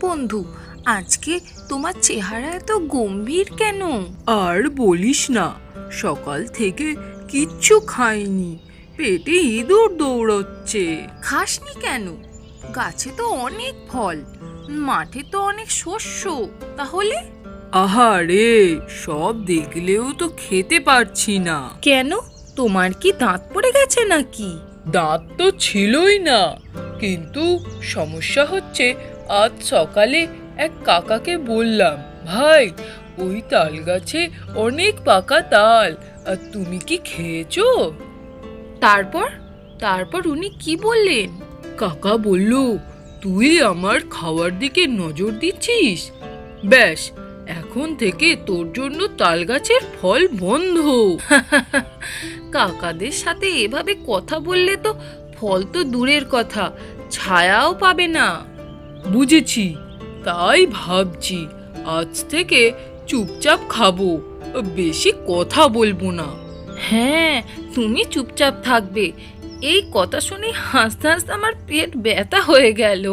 বন্ধু, আজকে তোমার চেহারা এত গম্ভীর কেন? আর বলিস না, সকাল থেকে কিচ্ছু খাইনি, পেটে ইঁদুর দৌড়চ্ছে। খাসনি কেন? গাছে তো অনেক ফল, মাঠে তো অনেক শস্য, তাহলে? আহারে, সব দেখলেও তো খেতে পারছি না। কেন, তোমার কি দাঁত পড়ে গেছে নাকি? দাঁত তো ছিলই না, কিন্তু সমস্যা হচ্ছে আজ সকালে এক কাকাকে বললাম, ভাই ওই তাল গাছে অনেক পাকা তাল, আর তুমি কি খেয়েছো? তারপর তারপর উনি কি বললেন? কাকা বলল, তুই আমার খাওয়ার দিকে নজর দিচ্ছিস, ব্যাস এখন থেকে তোর জন্য তাল গাছের ফল বন্ধ। কাকাদের সাথে এভাবে কথা বললে তো ফল তো দূরের কথা, ছায়াও পাবে না। বুঝেছি, তাই ভাবছি আজ থেকে চুপচাপ খাবো, বেশি কথা বলবো না। হ্যাঁ, তুমি চুপচাপ থাকবে। এই কথা শুনে হাসতে হাসতে আমার পেট ব্যথা হয়ে গেল।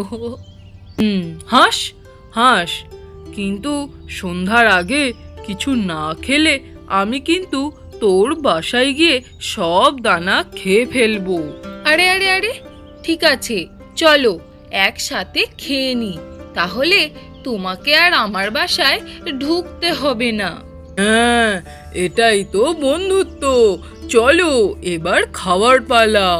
হাস হাস, কিন্তু সন্ধ্যার আগে কিছু না খেলে আমি কিন্তু তোর বাসায় গিয়ে সব দানা খেয়ে ফেলবো। আরে আরে আরে, ঠিক আছে, চলো একসাথে খেয়ে নি, তাহলে তোমাকে আর আমার বাসায় ঢুকতে হবে না। হ্যাঁ, এটাই তো বন্ধুত্ব। চলো এবার খাওয়ার পালা।